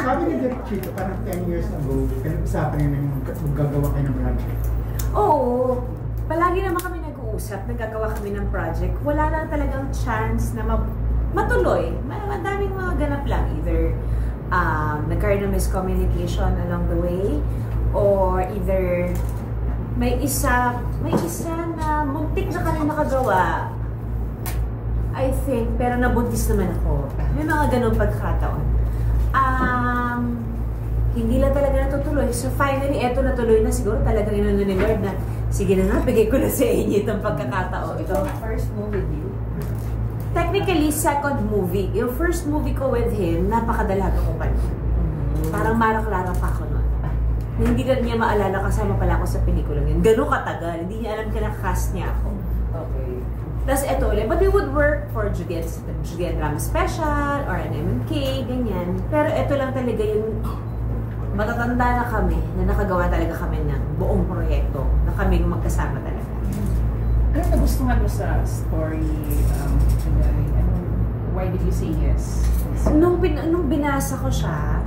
Sabi ni Direk Chito, parang 10 years ago, pinag-usapan niya na gagawa kayo ng project. Oo. Palagi naman kami nag-uusap, nagagawa kami ng project. Wala lang talagang chance na matuloy. Madaming mga ganap lang. Either nagkaroon ng miscommunication along the way, or either may isa na muntik na kami makagawa, I think, pero nabuntis naman ako. May mga ganun pagkakataon. Hindi lang talaga natutuloy. So finally, eto natuloy na. Siguro talagang inano ni Lord na, sige na nga, bigay ko na sa inyo itong pagkakataon. So ito ang first movie with you? Technically, second movie. Yung first movie ko with him, napakadalaga ko pa niya. Parang Mara-Clara pa ako noon. Hindi ka niya maalala, kasama pala ako sa pelikulang yun. Ganun katagal. Hindi niya alam kinakast niya ako. Okay. Tapos eto ulit. But we would work for Julian Drama Special or an MMK, ganyan. Pero eto lang talaga yung matatanda na kami, na nakagawa talaga kami ng buong proyekto, na kami magkasama talaga. Ano nagustuhan mo sa story? Why did you say yes? Nung binasa ko siya,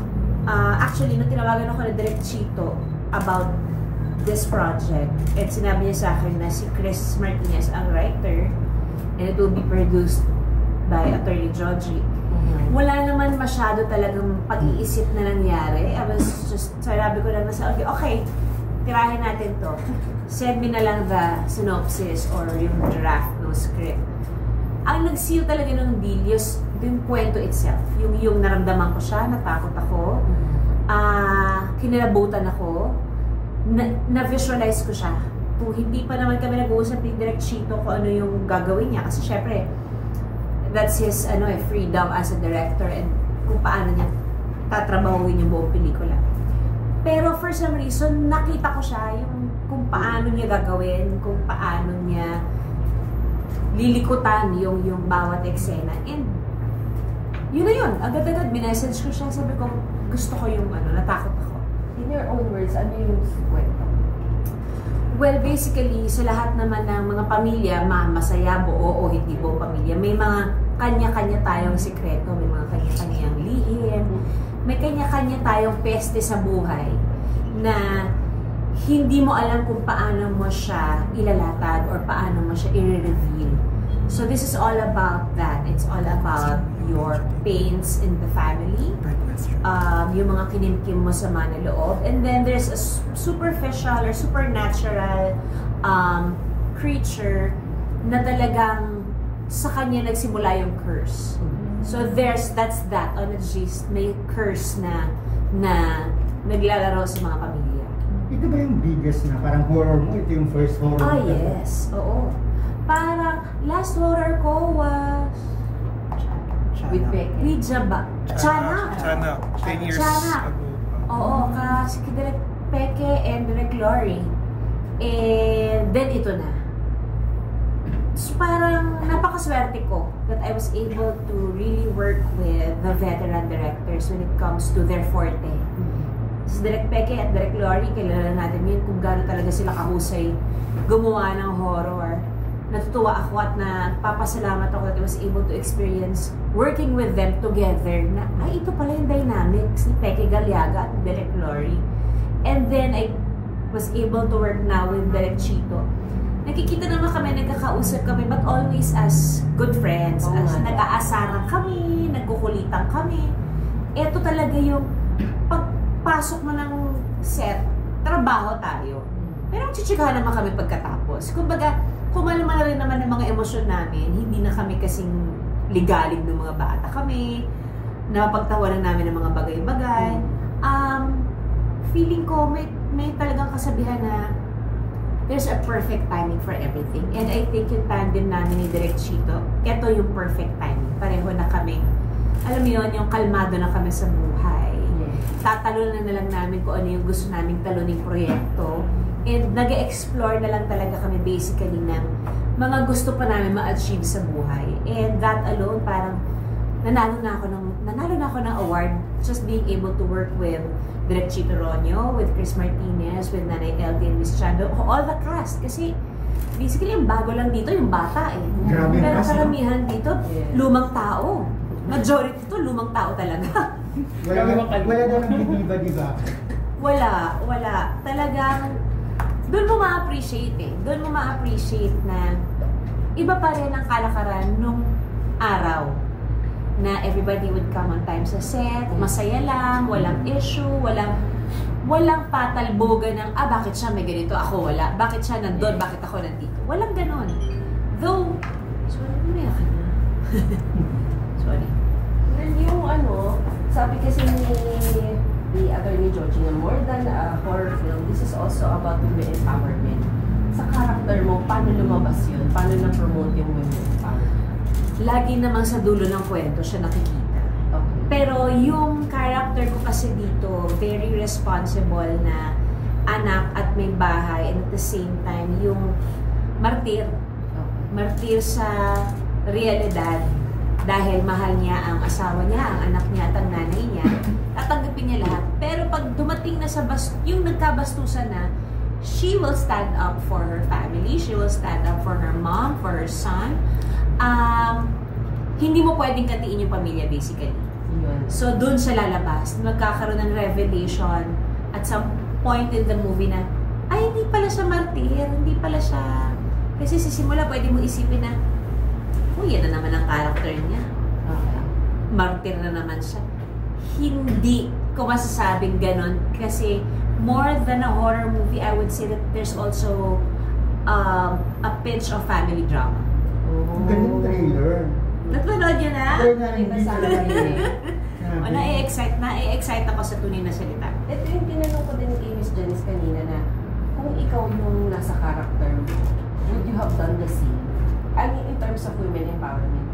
actually, nung tinawagan ako na Direk Chito about this project, at sinabi niya sa akin na si Chris Martinez ang writer, and it will be produced by Attorney Georgie. Wala naman masyado talagang pag-iisip na nangyari. I was just, sabi ko lang na sa okay, tirahin natin to. Send me na lang the synopsis or yung draft ng script. Ang nag-seal talaga ng deal, yung kwento itself. Yung naramdaman ko siya, natakot ako, kinilabutan ako, na-visualize ko siya. Kung hindi pa naman kami nag-uusap ni Direk Chito kung ano yung gagawin niya. Kasi syempre, that's his freedom as a director and kung paano niya tatrabahuin yung buong pelikula. Pero for some reason, nakita ko siya yung kung paano niya gagawin, kung paano niya lilikutan yung bawat eksena. And yun na yun. Agad-agad, minessage ko siya. Sabi ko, gusto ko yung natakot ako. In your own words, ano yung kwento? Well, basically, sa lahat naman ng mga pamilya, masaya, buo o hindi buo pamilya, may mga kanya-kanya tayong sikreto, may mga kanya-kanyang lihim, may kanya-kanya tayong peste sa buhay na hindi mo alam kung paano mo siya ilalatag or paano mo siya i-reveal. So this is all about that. It's all about your pains in the family, yung mga kinimkim mo sa manaloob, and then there's a superficial or supernatural creature na talagang sa kanya nagsimula yung curse. So that's that on a gist, may curse na naglalaro sa mga pamilya. Ito ba yung biggest na parang horror mo? Ito yung first horror mo? Yes, oo. Parang last horror ko was With Becky. With Chana. 10 years Chana. ago. Oo, kasi Direk Peke and Direk Glory. And then ito na. So parang napakaswerte ko that I was able to really work with the veteran directors when it comes to their forte. So Direk Peke at Direk Glory, kilala natin yun kung gaano talaga sila kahusay gumawa ng horror. Natutuwa ako at napapasalamat ako that I was able to experience working with them together na, ito pala yung dynamics ni Peke Galiaga at Direk Glory. And then I was able to work now with Direk Chito. Nakikita naman kami, nagkakausap kami, but always as good friends, as nag-aasaran kami, nagkukulitan kami. Ito talaga yung pagpasok mo ng set, trabaho tayo. Pero chichikahan naman kami pagkatapos. Kumbaga, kumalma na rin naman ang mga emosyon namin. Hindi na kami kasing ligalig ng mga bata kami. Napagtawanan namin ng mga bagay-bagay. Feeling ko may talagang kasabihan na there's a perfect timing for everything. And I think yung tandem namin ni Direk Chito, ito yung perfect timing. Pareho na kami. Alam mo yun, yung kalmado na kami sa buhay. Tatalunan na lang namin kung ano yung gusto naming taluning proyekto. And nag-explore na lang talaga kami basically ng mga gusto pa namin ma-achieve sa buhay. And that alone, parang nanalo na ako ng award just being able to work with Direk Chito Ronyo, with Chris Martinez, with Nanay LD and Miss Chando, all the cast. Kasi basically yung bago lang dito, yung bata eh. Grabe. Pero karamihan dito, lumang tao. Majority ito, lumang tao talaga. Wala na nagbibiba, di ba? Wala. Talagang, doon mo ma-appreciate Doon mo ma-appreciate na iba pa rin ang kalakaran nung araw na everybody would come on time sa set, masaya lang, walang issue, walang patalbogan ng, bakit siya may ganito, ako wala. Bakit siya nandun, bakit ako nandito. Walang ganon. Though, sorry, umiyak ka na. Sorry. Well, yung sabi kasi ni Attorney Georgie na more than a horror film, this is also about women empowerment. Sa character mo, paano lumabas yun? Paano na-promote yung women empowerment? Lagi naman sa dulo ng kwento siya nakikita. Okay. Pero yung character ko kasi dito, very responsible na anak at may bahay, and at the same time, yung martir. Martir sa realidad dahil mahal niya ang asawa niya, ang anak niya at ang nanay niya. Tatanggapin niya lahat. Pero pag dumating na sa yung nagkabastusan na, she will stand up for her family, she will stand up for her mom, for her son. Hindi mo pwedeng katiin yung pamilya basically. So dun siya lalabas, magkakaroon ng revelation at some point in the movie na, hindi pala siya martir, hindi pala siya. Kasi sa simula pwede mo isipin na, yan na naman ang character niya. Martir na naman siya. Hindi ko masasabing ganon kasi more than a horror movie, I would say that there's also a pinch of family drama. Ganun trailer. Napanood yun na? Na-excite ako sa tunay na salita. Ito yung tinanong ko din kay Miss Janice kanina na kung ikaw yung nasa character mo, would you have done the same? I mean, in terms of women empowerment.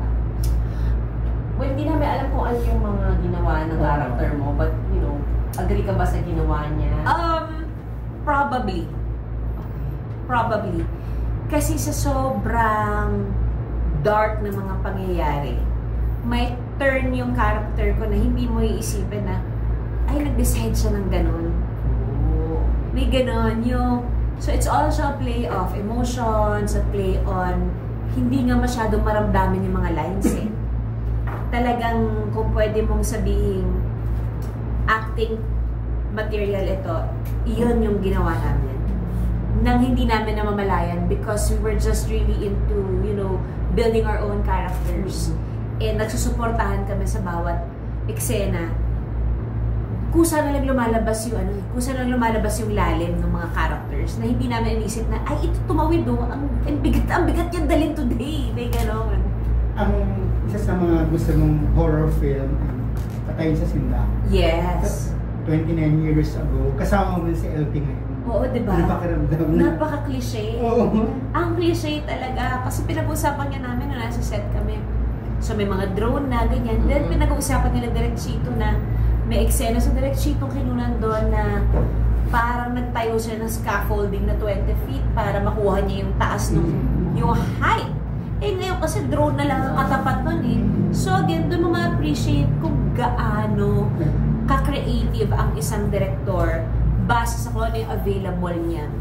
Well, hindi namin alam kung ano yung mga ginawa ng character mo, but, agree ka ba sa ginawa niya? Probably. Kasi sa sobrang dark na mga pangyayari, may turn yung character ko na hindi mo iisipin na, nag-decide siya ng ganun. May ganun so it's also a play of emotions, a play on, hindi nga masyadong maramdamin yung mga lines Talagang kung pwede mong sabihin, acting material ito, iyon yung ginawa namin. Nang hindi namin namamalayan because we were just really into, building our own characters. And nagsusuportahan kami sa bawat eksena. Kusa na lang lumalabas yung lalim ng mga characters na hindi namin inisip na, ito tumawid ang bigat yung dalhin today. May gano'n. Ang isa sa mga gusto mong horror film, Patayin sa Sinda. Yes. 29 years ago, kasama mo si LP ngayon. Oo, diba? Napaka-cliche. Oo. Ang cliche talaga. Kasi pinag-usapan niya namin na nasa set kami. So may mga drone na, ganyan. Then pinag-uusapan nila Direk Chito na may eksena sa Direk Chito kinunan doon na parang nagtayo siya ng scaffolding na 20 feet para makuha niya yung taas yung height. Ngayon kasi drone na lang ang katapat nun So again, doon mo ma-appreciate kung gaano ka-creative ang isang director base sa kung ano yung available niyang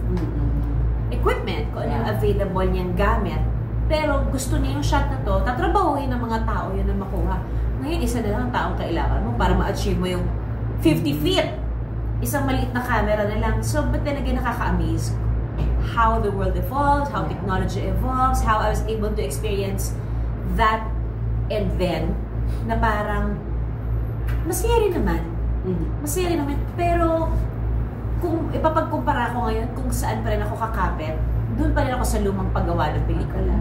equipment, kung ano yung available niyang gamit. Pero gusto niya yung shot na to, tatrabahuhin ng mga tao yun na makuha. Ngayon, isa na lang ang taong kailangan mo para ma-achieve mo yung 50 feet. Isang maliit na camera na lang. So, but then again, nakaka-amaze how the world evolves, how technology evolves, how I was able to experience that and then, na parang masaya rin naman. Masaya rin naman. Pero, kung ipapagkumpara ko ngayon kung saan pa rin ako kakapit, doon pa rin ako sa lumang paggawa ng pelikula.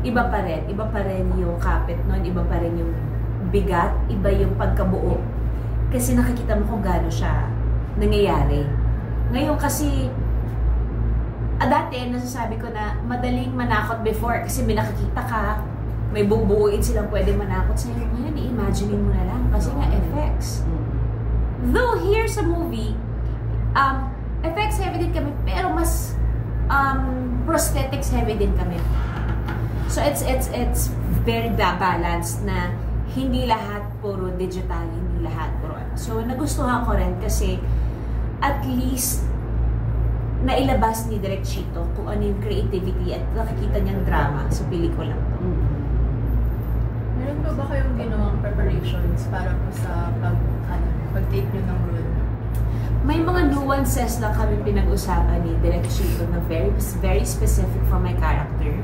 Iba pa rin yung kapit nun, iba pa rin yung bigat, iba yung pagkabuo. Kasi nakikita mo kung gaano siya nangyayari. Ngayon kasi, dati nasasabi ko na madaling manakot before kasi may nakikita ka, may bubuuin silang pwede manakot sa'yo. Ngayon, i-imaginein mo na lang kasi nga effects. Though here sa movie, effects heavy din kami, pero mas prosthetics heavy din kami. So it's very balanced na hindi lahat puro digital, hindi lahat puro ano. So nagustuhan ko rin kasi at least nailabas ni Direk Chito kung ano yung creativity at nakikita niyang drama sa pelikula to. Meron pa ba kayong ginawang preparations para po sa take nyo ng role? May mga nuances lang kami pinag-usapan ni Direk Chito na very specific for my character.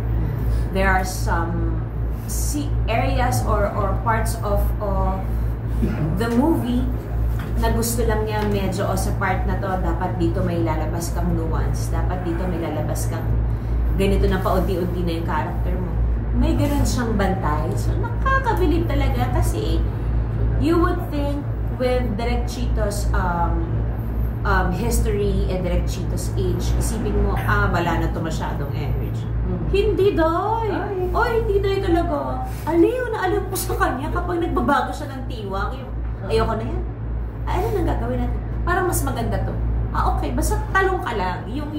There are some areas or parts of the movie na gusto lang niya medyo sa part na to, dapat dito may lalabas kang nuance, dapat dito may lalabas kang ganito na paunti-unti na yung character mo. May ganun siyang bantay. So, nakakabilib talaga kasi you would think with Direk Chito's history and Direk Chito's age, isipin mo, wala na to masyadong energy. Hindi, Doy! Hindi, Doy talaga. Aliw na aliw po sa kanya kapag nagbabago siya ng tiwang. Ayoko na yan. Ano nang gagawin natin? Parang mas maganda to. Okay, basta talong ka lang. Yung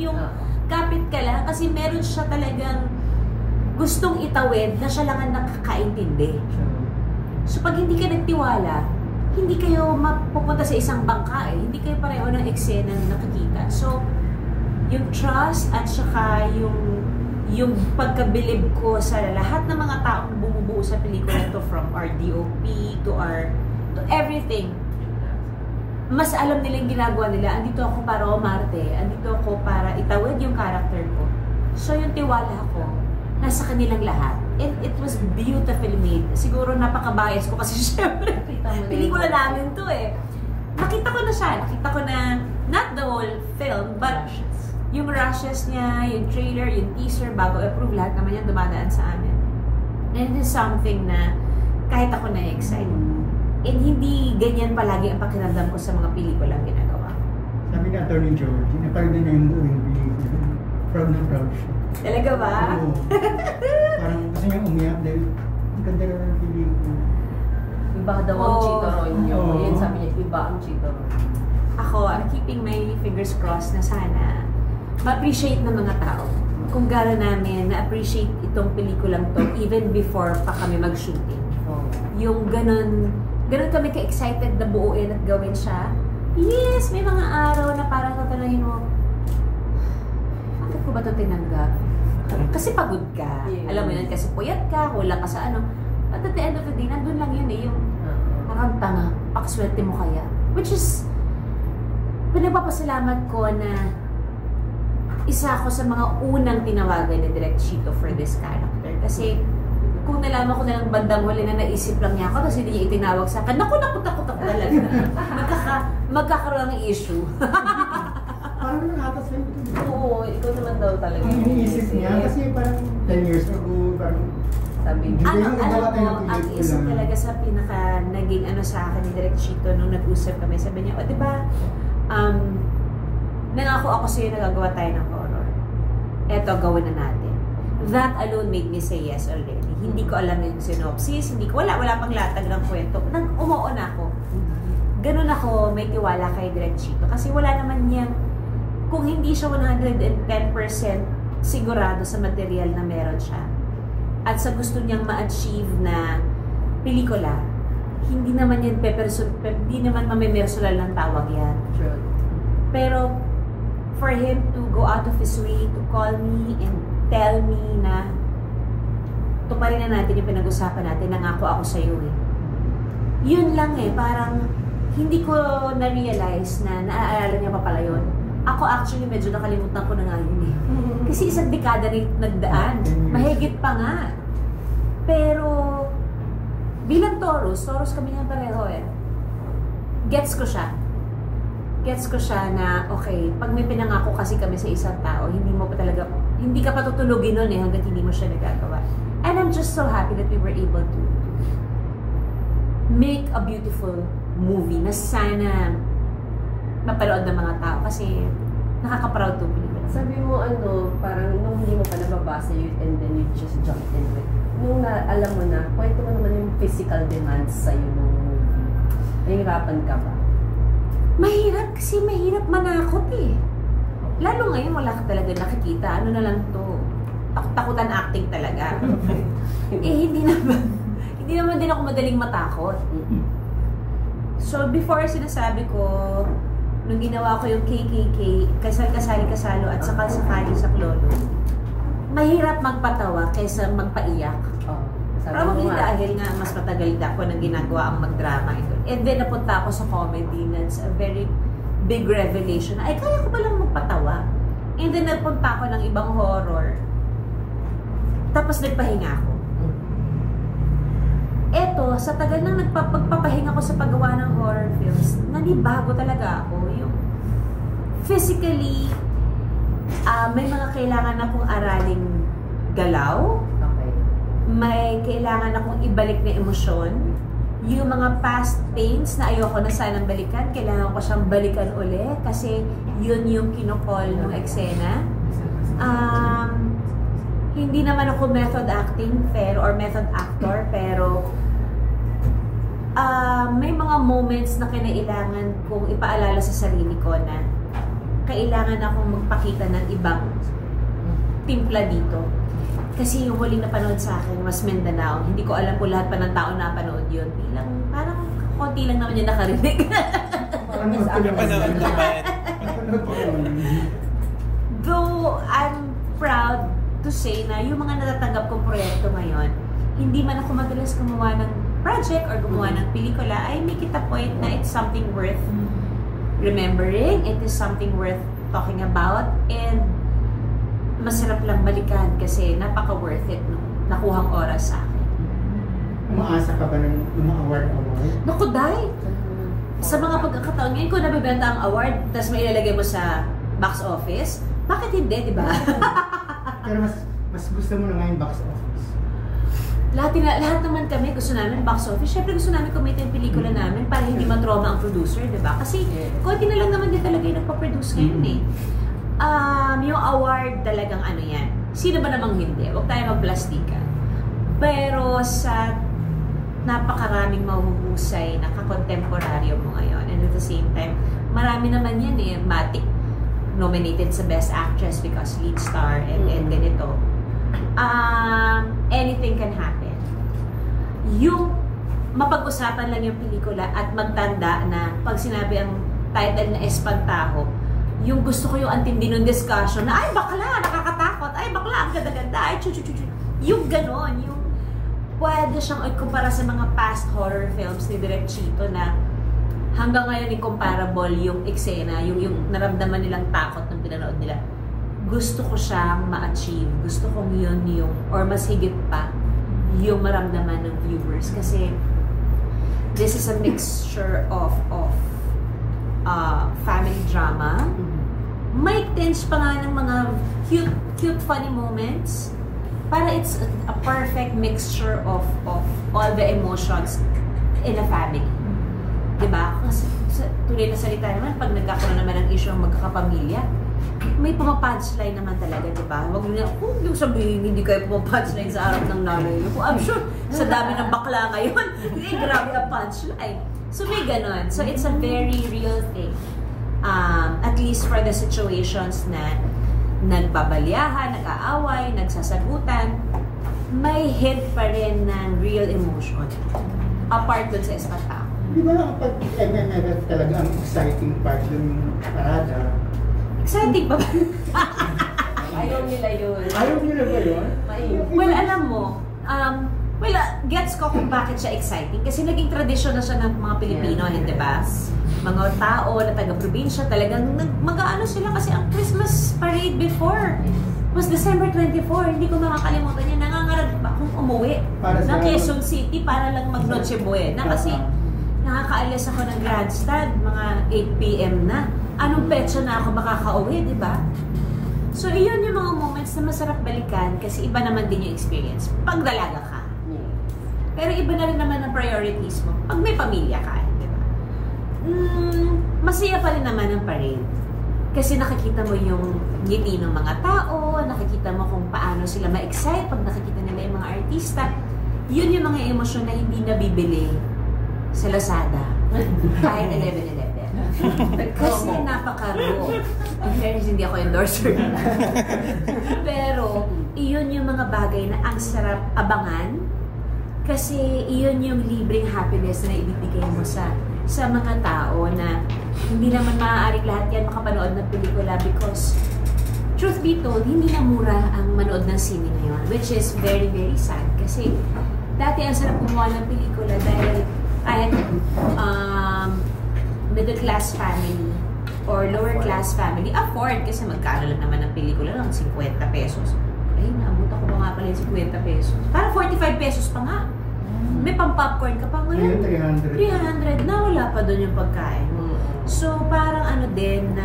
kapit ka lang kasi meron siya talagang gustong itawid na siya lang ang nakakaintindi. So pag hindi ka nagtiwala, hindi kayo mapupunta sa isang bangka eh. Hindi kayo pareho ng eksena na nakikita. So, yung trust at saka yung pagkabilib ko sa lahat ng mga taong bumubuo sa pelikula to, from our DOP to everything. Mas alam nila yung ginagawa nila. Andito ako para umarte. Andito ako para itawid yung character ko. So, yung tiwala ko, nasa kanilang lahat. And it was beautifully made. Siguro napaka-bias ko kasi syempre, pelikula namin to eh. Nakita ko na siya. Nakita ko na, not the whole film, but yung rushes niya, yung trailer, yung teaser, bago approve, lahat naman yan dumadaan sa amin. And it is something na kahit ako na-excite. And hindi ganyan palagi ang pakiramdam ko sa mga pelikulang ginagawa. Sabi ni Atty. George, napag din na yung buong pelikula. Proud na proud siya. Talaga ba? Oo. Parang gusto niya umiyak dahil ang ganda na ng pelikula. Iba daw ang Chito Ronyo. Yun sabi niya, iba ang Chito Ronyo. Ako, I'm keeping my fingers crossed na sana ma-appreciate ng mga tao kung gano'n namin na-appreciate itong pelikulang to even before pa kami mag-shooting. Yung gano'n kami ka-excited na buuin at gawin siya. Yes, may mga araw na parang tatalahin mo, bakit ko ba ito tinanggap? Kasi pagod ka. Yeah. Alam mo yun, kasi puyat ka, wala ka sa ano. At the end of the day, nandun lang yun eh, yung parang tanga, pakaswerte mo kaya. Which is, pinagpapasalamat ko na isa ako sa mga unang tinawagan ni Direk Chito for this character. Kasi, kung nalaman ko na lang bandang huli na naisip lang niya ako, tapos hindi niya itinawag sa akin, naku, takot talaga. Magkakaroon ng issue. Parang nakata sa'yo. Oo, ikaw naman daw talaga. Ang iniisip niya, kasi parang 10 years ago, parang sabi Ano, alam mo, ang isa talaga sa pinaka naging sa akin ni Direk Chito nung nag-usap kami, sabi niya, o diba, nangako ako sa'yo na gagawa tayo ng horror. Eto, gawin na natin. That alone made me say yes already. Hindi ko alam yung synopsis, wala pang latag ng kwento. Umuo na ako. Ganun ako, may tiwala kay Direk Chito. Kasi wala naman niyang, kung hindi siya 110% sigurado sa material na meron siya, at sa gusto niyang ma-achieve na pelikula, hindi naman yan hindi naman mamimersonal ng tawag yan. True. Pero, for him to go out of his way to call me and tell me na tuparin na natin yung pinag-usapan natin, nangako ako sa iyo eh. Yun lang eh, parang hindi ko na-realize na naaalala niya pa pala yun. Ako actually medyo nakalimutan ko na nga yun eh. Kasi isang dekada rin nagdaan. Mahigit pa nga. Pero, bilang Taurus kami niya pareho eh. Gets ko siya na, okay, pag may pinangako kasi kami sa isang tao, hindi ka pa tutulugin nun eh hanggang hindi mo siya nagagawa. And I'm just so happy that we were able to make a beautiful movie na sana mapanood ng mga tao kasi nakaka-proud to pelikula. Sabi mo parang nung hindi mo pa nababasa yun and then you just jumped in with. Nung alam mo na, kwento mo naman yung physical demands sa'yo nung movie. Nahihirapan ka ba? Mahirap kasi mahirap manakot eh. Lalo ngayon wala ka talaga nakikita. Ano na lang to? Takutan acting talaga. Hindi naman din ako madaling matakot. So before sinasabi ko, nung ginawa ko yung KKK, kasal-kasali-kasalo at sakal-sakali sa klolo, mahirap magpatawa kaysa magpaiyak. Probably dahil nga mas matagal na ako nang ginagawa ang magdrama ito. And then napunta ako sa comedy. That's a very big revelation. Ay, kaya ko palang magpatawa. And then napunta ako ng ibang horror. Tapos nagpahinga ako. Eto, sa tagal nang nagpapahinga ko sa paggawa ng horror films, nanibago talaga ako. Yung physically, may mga kailangan akong araling galaw. May kailangan akong ibalik na emosyon. Yung mga past pains na ayoko na sanang balikan, kailangan ko siyang balikan uli kasi yun yung kinokol ng eksena. Hindi naman ako method acting or method actor, pero may mga moments na kinailangan kong ipaalala sa sarili ko na kailangan akong magpakita ng ibang timpla dito. Kasi yung huling napanood sa akin was Mindanao. Hindi ko alam kung lahat pa ng tao napanood yun. Parang konti lang naman yung nakarinig. Though I'm proud to say na yung mga natatanggap kong proyekto ngayon, hindi man ako madalas gumawa ng project or gumawa ng pelikula, I make it a point na it's something worth remembering, it is something worth talking about, and masarap lang balikan kasi napaka-worth it nung nakuhang oras sa akin. Umaasa ka ba ng mga award? Naku, dahil sa mga pagkakataon ngayon, kung nabibenta ang award, tapos may ilalagay mo sa box office, bakit hindi, di ba? Pero mas gusto mo na ngayon box office? Lahat naman kami gusto namin box office. Siyempre gusto namin kumita yung pelikula namin para hindi matroma ang producer, di ba? Kasi konti na lang naman din talaga yung nagpa-produce ngayon eh. Yung award talagang ano yan. Sino ba namang hindi? Huwag tayo magplastika. Pero sa napakaraming mahuhusay na kakontemporaryo mo ngayon, and at the same time, marami naman yan eh. Matik nominated sa Best Actress because lead star and ganito. Anything can happen. Yung mapag-usapan lang yung pelikula at magtanda na pag sinabi ang title na Espantaho, yung gusto ko yung antindi ng discussion na, ay bakla, nakakatakot, ay bakla, ang ganda-ganda, ay chu-chu-chu-chu. Yung ganon, yung pwede siyang ikumpara sa mga past horror films ni Direk Chito na hanggang ngayon incomparable yung eksena, yung naramdaman nilang takot ng pinanood nila. Gusto ko siyang ma-achieve. Gusto kong yun yung, or mas higit pa, yung maramdaman ng viewers. Kasi this is a mixture of family drama. May tinge pa nga ng mga cute funny moments. Para it's a perfect mixture of all the emotions in a family. Diba? Kasi tuloy na salita naman, pag nagkakaroon naman ng issue ang magkakapamilya, may pumapunchline naman talaga, diba? Huwag yung sabihin, hindi kayo pumapunchline sa harap ng nanay. I'm sure, sa dami ng bakla ngayon, hindi grabe ang punchline. So may ganon. So it's a very real thing. At least for the situations na nagbabalyahan, nag-aaway, nagsasagutan, may hint pa rin ng real emotion. Apart dun sa Espantaho. Di ba kapag talaga ang exciting part dun parada? Exciting ba ba? Ayaw nila yun. Ayaw nila ba yun? Well, alam mo, gets ko kung bakit siya exciting. Kasi naging tradisyon na siya ng mga Pilipino, hindi ba? Mga tao na taga-probinsya, talagang mag-ano sila kasi ang Christmas parade before was December 24. Hindi ko makakalimutan yan. Nangangarap akong umuwi ng Quezon City para lang mag-Noche Buena. Kasi nakakaalis ako ng Grandstand, mga 8 p.m. na. Anong petsa na ako makakauwi, di ba? So, iyon yung mga moments na masarap balikan kasi iba naman din yung experience pag dalaga ka. Pero iba na rin naman ang priorities mo pag may pamilya ka, di ba? Masaya pa rin naman ang parade. Kasi nakikita mo yung ngiti ng mga tao, nakikita mo kung paano sila ma-excite pag nakikita nila yung mga artista. Yun yung mga emosyon na hindi nabibili sa Lazada. Kahit 11-11. Kasi napaka-raw. In fairness, hindi ako endorser. Pero, iyon yung mga bagay na ang sarap abangan. Kasi iyon yung libreng happiness na ibibigay mo sa mga tao na hindi naman maaaring lahat yan makapanood ng pelikula because truth be told, hindi na mura ang manood ng sine ngayon, which is very, very sad. Kasi dati ang sarap gumawa ng pelikula dahil kahit middle class family or lower class family afford kasi magkano lang naman ang pelikula lang, 50 pesos. Ay, naabot ako nga pala yung 50 pesos. Parang 45 pesos pa nga. May pang-popcorn ka pa ngayon. 300 na, wala pa doon yung pagkain. So, parang ano din,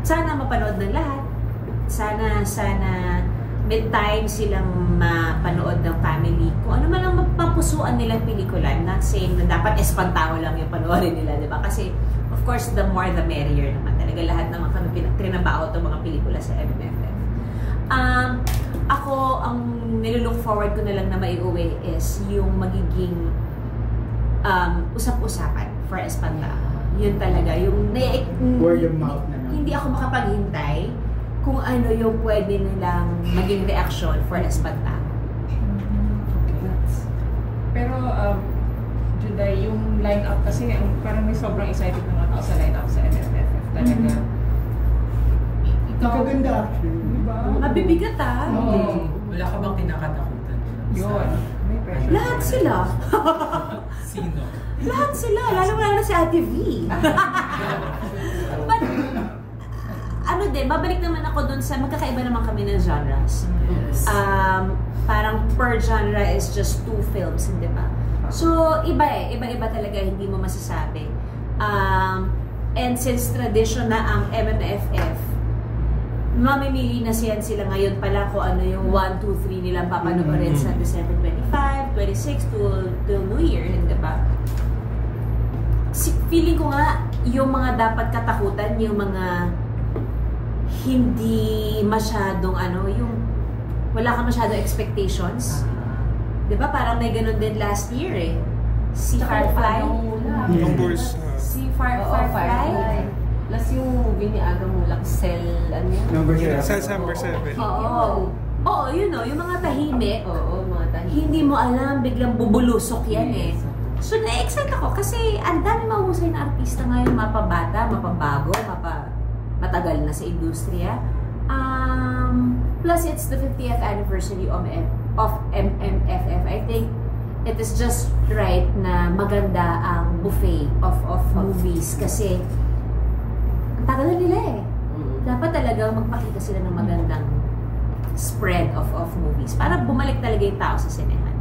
sana mapanood ng lahat. Sana may time silang mapanood ng family. Kung ano man ang mapusuan nilang pelikula, I'm not saying na dapat espantaho lang yung panoorin nila, di ba? Kasi, of course, the more the merrier naman. Talaga lahat naman kami trinabaho itong mga pelikula sa MMFF. Ako, ang nilulook forward ko na lang na maiuwi is yung magiging usap-usapan for Espantaho. Yun talaga. Yung word of mouth na lang. Hindi ako makapaghintay kung ano yung pwede nilang maging reaction for Espantaho. Pero, Juday, yung line-up kasi, parang may sobrang excited ng mga tao sa line-up sa MMFF talaga. Nakaganda actually. Diba? Mabibigat Oo. Wala ka bang kinakatakutan? Yun. May pressure. Lahat sila. Sino? Lahat sila. Lalo si Ate V. But, ano din, babalik naman ako dun sa magkakaiba naman kami ng genres. Yes. Parang per genre is just 2 films, hindi ba? So, iba-iba talaga, hindi mo masasabi. And since tradition na ang MMFF, mamimili na sila ngayon pala kung ano yung 1, 2, 3 nilang papanoorin sa December 25, 26 till New Year, hindi ba? Feeling ko nga, yung mga dapat katakutan, yung mga hindi masyadong yung wala ka masyadong expectations. Di ba? Parang may ganun din last year eh. Si Firefly. Numbers. Si Firefly. Plus yung movie ni Aga Mulak, Cell, ano yun? Number 7. Number 7. Oo. Oo, yun o. Yung mga tahimik. Oo, mga tahimik. Hindi mo alam, biglang bubulusok yan eh. So, na-excite ako kasi ang dami mahusay na artista ngayon, mapabata, mapabago, matagal na sa industriya. Plus, it's the 50th anniversary of MMFF. I think it is just right na maganda ang buffet of movies kasi ang tagal na nila eh. Dapat talagang magpakita sila ng magandang spread of movies para bumalik talaga yung tao sa sinehan.